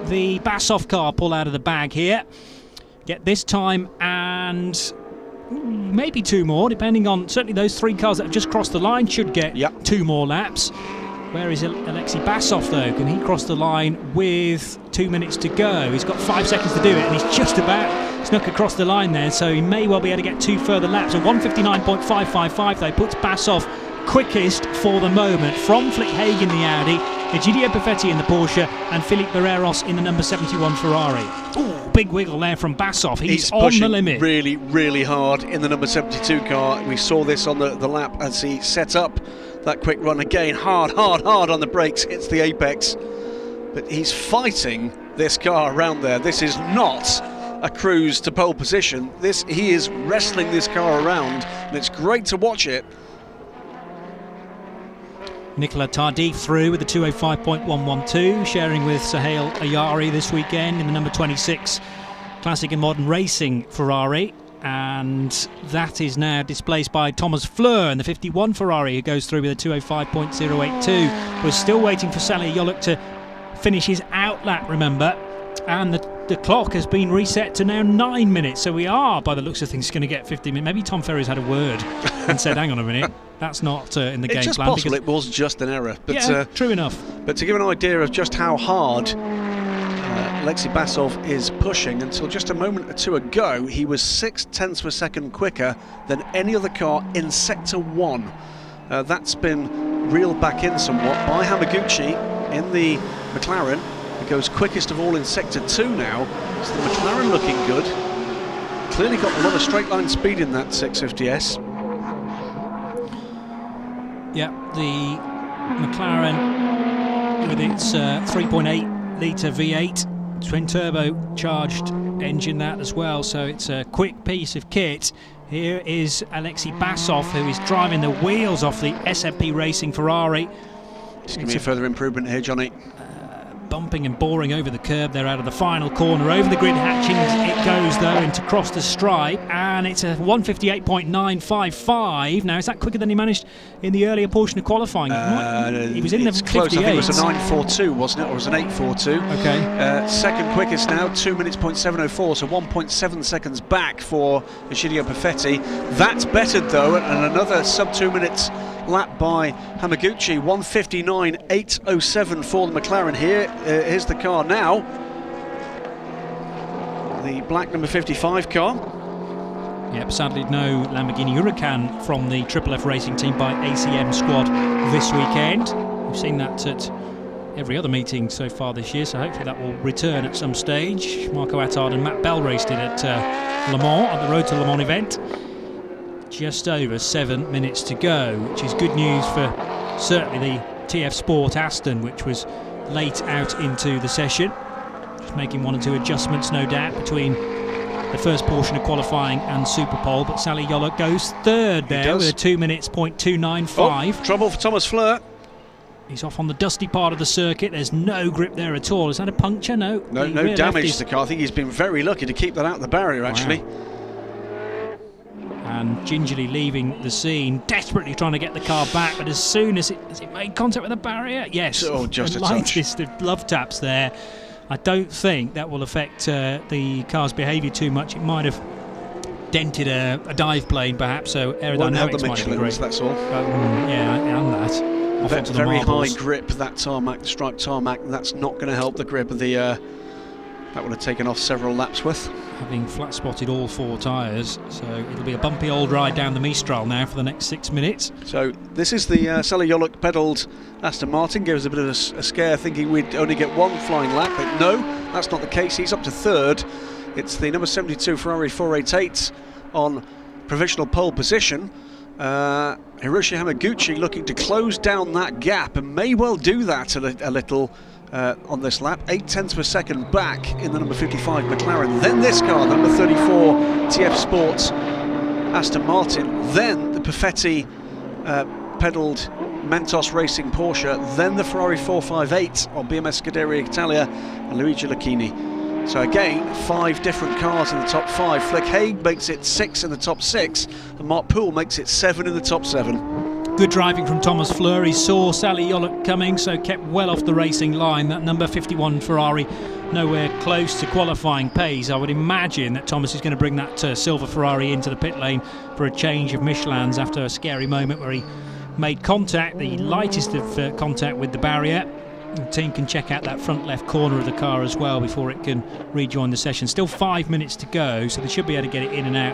the Basov car pull out of the bag here? Get this time and maybe 2 more, depending on, certainly those 3 cars that have just crossed the line should get 2 more laps. Where is Alexei Basov though? Can he cross the line with 2 minutes to go? He's got 5 seconds to do it, and he's just about snuck across the line there, so he may well be able to get 2 further laps. A 1:59.555 though puts Basov quickest for the moment from Flick Haig in the Audi, Egidio Perfetti in the Porsche, and Philippe Barreros in the number 71 Ferrari. Ooh, big wiggle there from Basov. He's on the limit. Really, really hard in the number 72 car. We saw this on the lap as he set up that quick run again. Hard on the brakes, hits the apex. But he's fighting this car around there. This is not a cruise to pole position. He is wrestling this car around, and it's great to watch it. Nicola Tardif through with the 205.112, sharing with Sohail Ayari this weekend in the number 26 Classic and Modern Racing Ferrari. And that is now displaced by Thomas Fleur in the 51 Ferrari, who goes through with a 205.082. We're still waiting for Sally Yolok to finish his out lap, remember. And the clock has been reset to now 9 minutes. So we are, by the looks of things, going to get 50 minutes. Maybe Tom Ferry's had a word and said, hang on a minute, that's not in the game plan. It's just possible it was just an error. But, yeah, true enough. But to give an idea of just how hard Alexei Basov is pushing, until just a moment or 2 ago, he was 0.6 of a second quicker than any other car in Sector 1. That's been reeled back in somewhat by Hamaguchi in the McLaren. It goes quickest of all in Sector 2 now. So the McLaren looking good. Clearly got a lot of straight line speed in that 650S. Yeah, the McLaren with its 3.8 litre V8 twin turbo charged engine, that as well, so it's a quick piece of kit. Here is Alexei Basov, who is driving the wheels off the SMP Racing Ferrari. It's going to be a further improvement here, Johnny. Bumping and boring over the curb there out of the final corner. Over the grid hatchings it goes though into cross the stripe, and it's a 1:58.955. Now, is that quicker than he managed in the earlier portion of qualifying? He was in the 58. Close. I think it was a 9:42, wasn't it, or was it an 8:42? Okay. Second quickest now, 2 minutes 0.704, so 1.7 seconds back for Egidio Perfetti. That's bettered though, and another sub 2 minutes lap by Hamaguchi. 1:59.807 for the McLaren. Here's the car now, the black number 55 car. Yep, sadly no Lamborghini Huracan from the Triple F Racing team by ACM squad this weekend. We've seen that at every other meeting so far this year, so hopefully that will return at some stage. Marco Attard and Matt Bell raced it at Le Mans, at the Road to Le Mans event. Just over 7 minutes to go, which is good news for certainly the TF Sport Aston, which was late out into the session. Just making 1 or 2 adjustments, no doubt, between the first portion of qualifying and Superpole, but Sally Yolok goes third there with a 2 minutes .295. Oh, trouble for Thomas Fleur. He's off on the dusty part of the circuit. There's no grip there at all. Is that a puncture? No. No damage to the car. I think he's been very lucky to keep that out of the barrier, actually. Wow. And gingerly leaving the scene, desperately trying to get the car back, but as soon as it made contact with the barrier, yes. Oh, just a touch. The glove taps there. I don't think that will affect the car's behaviour too much. It might have dented a dive plane, perhaps, so aerodynamics might be great. That's all. Yeah, and that. Very high grip, that tarmac, the striped tarmac. That's not going to help the grip of the. That would have taken off several laps with. Having flat spotted all 4 tyres, so it'll be a bumpy old ride down the Mistral now for the next 6 minutes. So this is the Sally Yolok pedalled Aston Martin. Gave us a bit of a scare, thinking we'd only get 1 flying lap, but no, that's not the case. He's up to third. It's the number 72 Ferrari 488 on provisional pole position. Hiroshi Hamaguchi looking to close down that gap, and may well do that a little on this lap. 0.8 of a second back in the number 55 McLaren, then this car, the number 34 TF Sports Aston Martin, then the Perfetti pedalled Mentos Racing Porsche, then the Ferrari 458 on BMS Scuderia Italia and Luigi Lucchini. So again, 5 different cars in the top 5. Fleck Haig makes it 6 in the top 6, and Mark Poole makes it 7 in the top 7. Good driving from Thomas Fleur. He saw Sally Yolok coming, so kept well off the racing line. That number 51 Ferrari nowhere close to qualifying pace. I would imagine that Thomas is going to bring that silver Ferrari into the pit lane for a change of Michelins after a scary moment where he made contact, the lightest of contact with the barrier. The team can check out that front left corner of the car as well before it can rejoin the session. Still 5 minutes to go, so they should be able to get it in and out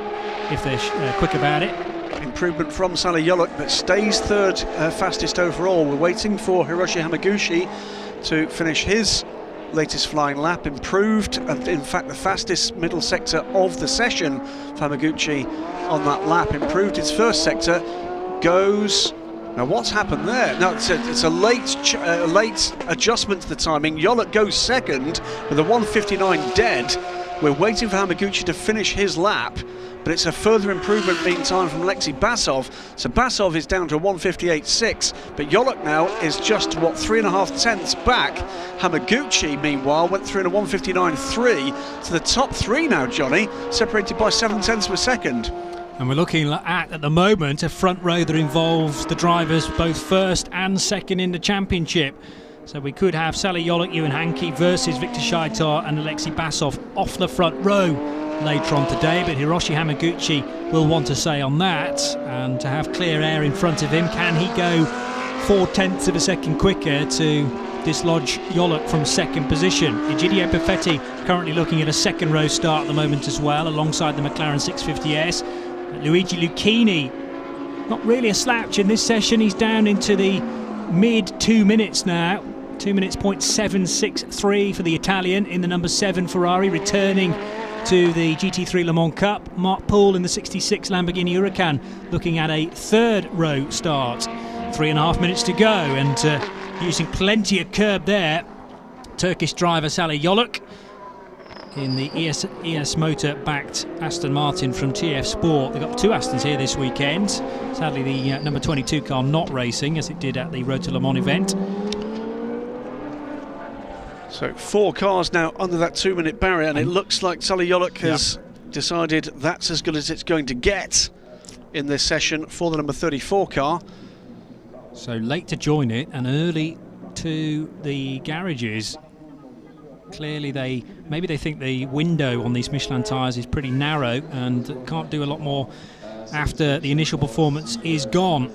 if they're quick about it. Improvement from Sally Yolok, but stays third fastest overall. We're waiting for Hiroshi Hamaguchi to finish his latest flying lap. Improved, and in fact the fastest middle sector of the session for Hamaguchi on that lap. Improved his first sector, goes... Now what's happened there? No, it's a late adjustment to the timing. Yolok goes second with a 1:59 dead. We're waiting for Hamaguchi to finish his lap, but it's a further improvement meantime from Alexei Basov. So Basov is down to a 1:58.6, but Yolok now is just, 3.5 tenths back. Hamaguchi, meanwhile, went through in a 1:59.3 to the top 3 now, Johnny, separated by 7 tenths of a second. And we're looking at the moment, a front row that involves the drivers both first and second in the championship. So we could have Sally Yolok, Ewan Hankey versus Victor Shaitar and Alexei Basov off the front row later on today. But Hiroshi Hamaguchi will want to say on that, and to have clear air in front of him. Can he go 4/10 of a second quicker to dislodge Yolok from second position? Egidio Perfetti currently looking at a second row start at the moment as well, alongside the McLaren 650S. Luigi Lucchini, not really a slouch in this session. He's down into the mid 2 minutes now. 2 minutes .763 for the Italian in the number 7 Ferrari, returning to the GT3 Le Mans Cup. Mark Poole in the 66 Lamborghini Huracan looking at a third row start. 3.5 minutes to go, and using plenty of curb there, Turkish driver Sally Yolok in the ES Motor backed Aston Martin from TF Sport. They've got 2 Astons here this weekend. Sadly the number 22 car not racing as it did at the Road to Le Mans event. So 4 cars now under that 2 minute barrier, and it looks like Sally Yolok has decided that's as good as it's going to get in this session for the number 34 car. So late to join it and early to the garages. Clearly maybe they think the window on these Michelin tyres is pretty narrow and can't do a lot more after the initial performance is gone.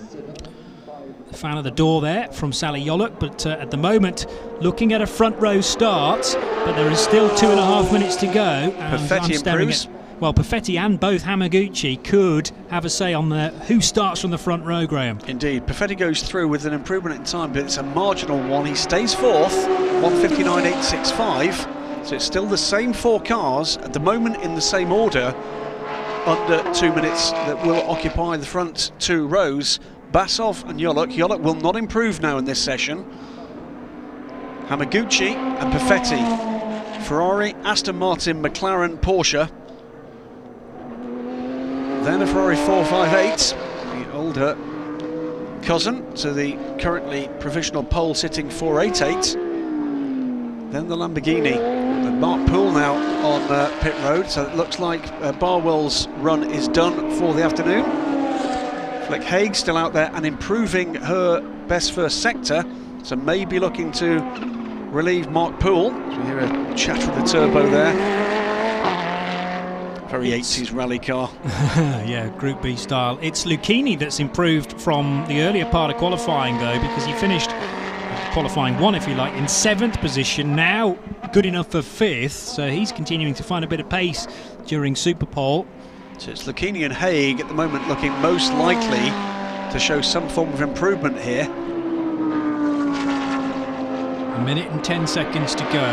The fan of the door there from Sally Yolok, but at the moment looking at a front row start, but there is still 2.5 minutes to go. And Perfetti improves. well, Perfetti and both Hamaguchi could have a say on who starts from the front row, Graham. Indeed, Perfetti goes through with an improvement in time, but it's a marginal one. He stays fourth, 1:59.865. So it's still the same 4 cars at the moment in the same order, under 2 minutes, that will occupy the front 2 rows. Basov and Yoluk. Yoluk will not improve now in this session. Hamaguchi and Perfetti. Ferrari, Aston Martin, McLaren, Porsche. Then a Ferrari 458, the older cousin to the currently provisional pole sitting 488. Then the Lamborghini. And Mark Poole now on pit road, so it looks like Barwell's run is done for the afternoon. Flick Haig still out there and improving her best first sector, so maybe looking to relieve Mark Poole. We hear a chatter of the turbo there. Very 80s rally car. Yeah, Group B style. It's Lucchini that's improved from the earlier part of qualifying, though, because he finished qualifying 1, if you like, in 7th position. Now good enough for 5th, so he's continuing to find a bit of pace during Superpole. So it's Lucchini and Haig at the moment looking most likely to show some form of improvement here. 1 minute and 10 seconds to go.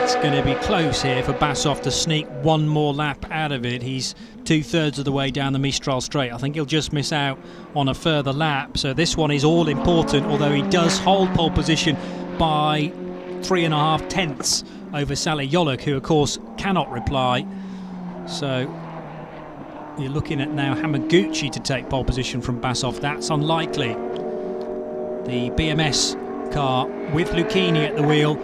It's going to be close here for Basov to sneak one more lap out of it. He's 2/3 of the way down the Mistral Straight. I think he'll just miss out on a further lap. So this one is all important, although he does hold pole position by 3.5 tenths over Sally Yoluk, who of course cannot reply. So you're looking at now Hamaguchi to take pole position from Basov. That's unlikely. The BMS car with Lucchini at the wheel,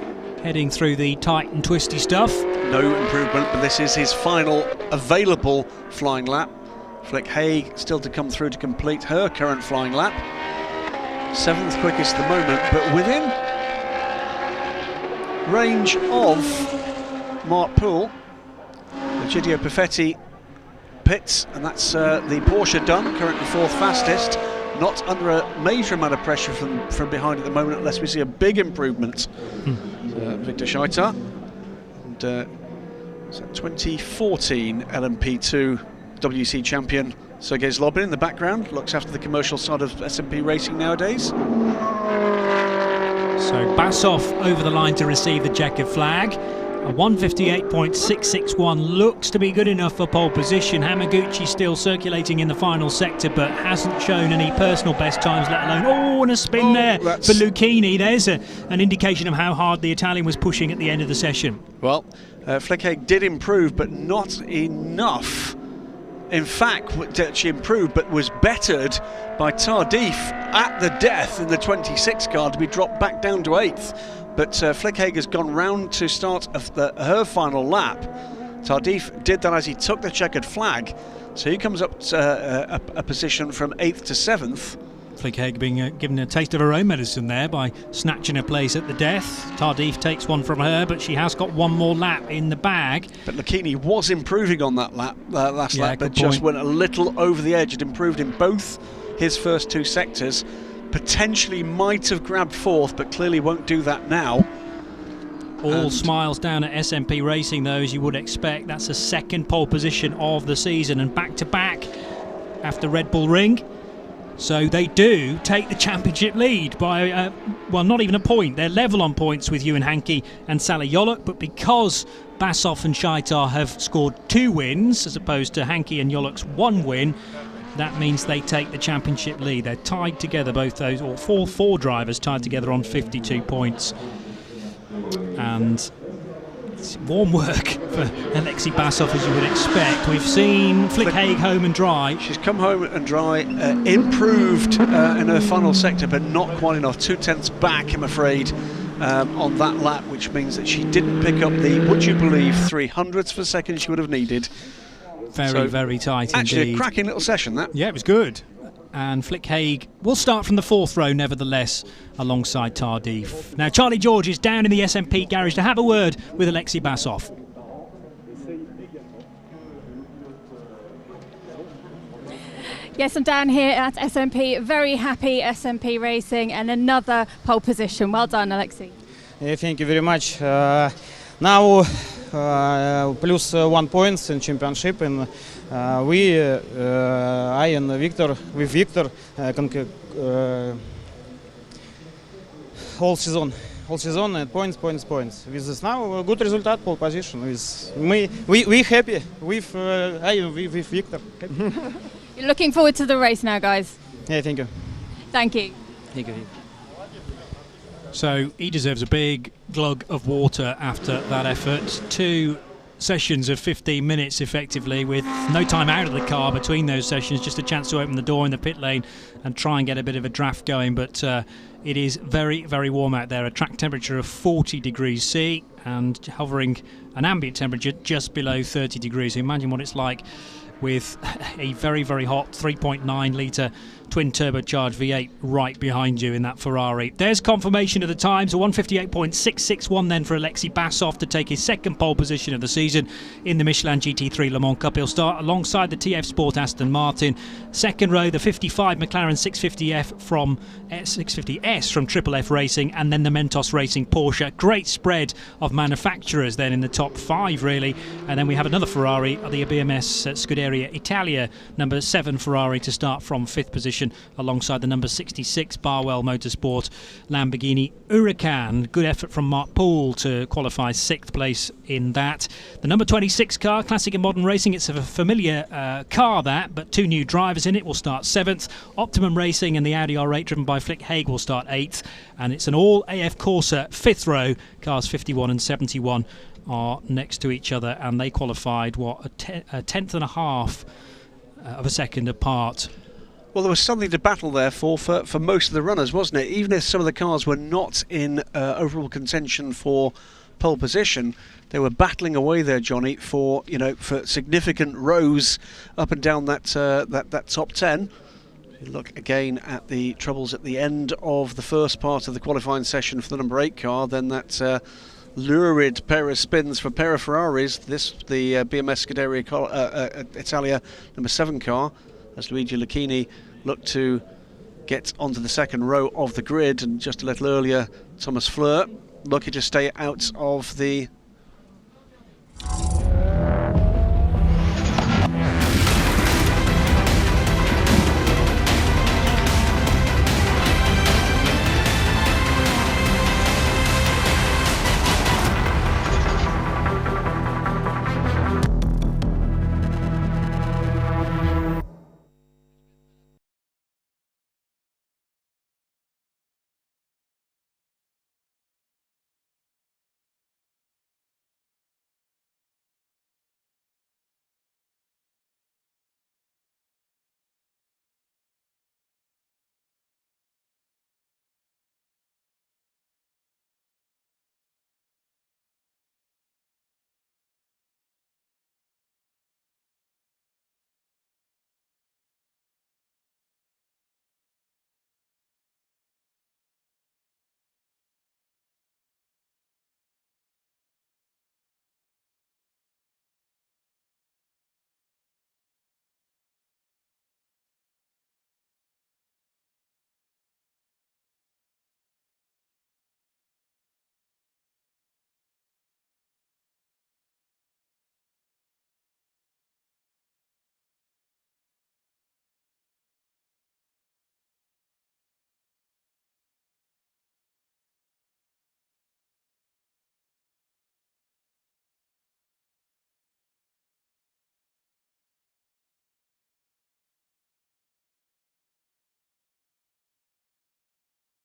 heading through the tight and twisty stuff. No improvement, but this is his final available flying lap. Flick Haig still to come through to complete her current flying lap. 7th quickest at the moment, but within range of Mark Poole. Egidio Perfetti pits, and that's the Porsche done, currently 4th fastest. Not under a major amount of pressure from behind at the moment, unless we see a big improvement. Victor Scheitar. And 2014 LMP2 WC champion Sergei Zlobin in the background looks after the commercial side of SMP racing nowadays. So Basov over the line to receive the checkered flag. A 1:58.661 looks to be good enough for pole position. Hamaguchi still circulating in the final sector, but hasn't shown any personal best times, let alone and a spin there for Lucchini. There's an indication of how hard the Italian was pushing at the end of the session. Well, Flick Haig did improve, but not enough. In fact, she improved, but was bettered by Tardif at the death in the 26 car to be dropped back down to 8th. But Flick Haig has gone round to start her final lap. Tardif did that as he took the checkered flag, so he comes up to a position from 8th to 7th. Flick Haig being given a taste of her own medicine there by snatching a place at the death. Tardif takes one from her, but she has got one more lap in the bag. But Lucchini was improving on that lap, last lap, but just went a little over the edge. It improved in both his first 2 sectors. Potentially might have grabbed 4th, but clearly won't do that now. All smiles down at SMP Racing, though, as you would expect. That's the 2nd pole position of the season, and back-to-back after Red Bull Ring. So they do take the championship lead by, well, not even a point. They're level on points with Ewan Hankey and Sally Yoluk, but because Basov and Scheitar have scored 2 wins, as opposed to Hankey and Yoluk's 1 win, that means they take the championship lead. They're tied together, both those, or four drivers tied together on 52 points. And it's warm work for Alexei Basov, as you would expect. We've seen Flick Haig home and dry. She's come home and dry, improved in her final sector, but not quite enough. 2 tenths back, I'm afraid, on that lap, which means that she didn't pick up the, would you believe, 300ths of a second she would have needed. Very tight indeed. Actually, a cracking little session, that. Yeah, it was good. And Flick Haig will start from the 4th row, nevertheless, alongside Tardif. Now, Charlie George is down in the SMP garage to have a word with Alexei Basov. Yes, I'm down here at SMP. Very happy SMP Racing, and another pole position. Well done, Alexei. Thank you very much. Now plus 1 points in championship, and I and Victor whole season and points. With this now good result, pole position. We happy with with Victor. You're looking forward to the race now, guys. Yeah, thank you. Thank you. Thank you. So he deserves a big glug of water after that effort. 2 sessions of 15 minutes effectively, with no time out of the car between those sessions, just a chance to open the door in the pit lane and try and get a bit of a draft going. But it is very, very warm out there, a track temperature of 40 degrees C and hovering an ambient temperature just below 30 degrees. So imagine what it's like with a very, very hot 3.9 litre twin turbocharged V8 right behind you in that Ferrari. There's confirmation of the time, so 158.661 then for Alexei Basov to take his second pole position of the season in the Michelin GT3 Le Mans Cup. He'll start alongside the TF Sport Aston Martin. Second row, the 55 McLaren 650S from Triple F Racing, and then the Mentos Racing Porsche. Great spread of manufacturers then in the top 5 really, and then we have another Ferrari, the BMS Scuderia Italia number 7 Ferrari to start from 5th position alongside the number 66 Barwell Motorsport Lamborghini Huracan. Good effort from Mark Poole to qualify 6th place in that. The number 26 car, Classic and Modern Racing, it's a familiar car that, but 2 new drivers in it, will start 7th. Optimum Racing and the Audi R8 driven by Flick Haig will start 8th, and it's an all AF Corsa 5th row. Cars 51 and 71 are next to each other, and they qualified a tenth and a half of a second apart. Well, there was something to battle there for most of the runners, wasn't it? Even if some of the cars were not in overall contention for pole position, they were battling away there, Johnny, for significant rows up and down that top 10. Look again at the troubles at the end of the first part of the qualifying session for the number 8 car. Then that lurid pair of spins for a pair of Ferraris. The BMS Scuderia Italia number 7 car, as Luigi Lucchini looked to get onto the second row of the grid, and just a little earlier Thomas Fleur lucky to stay out of the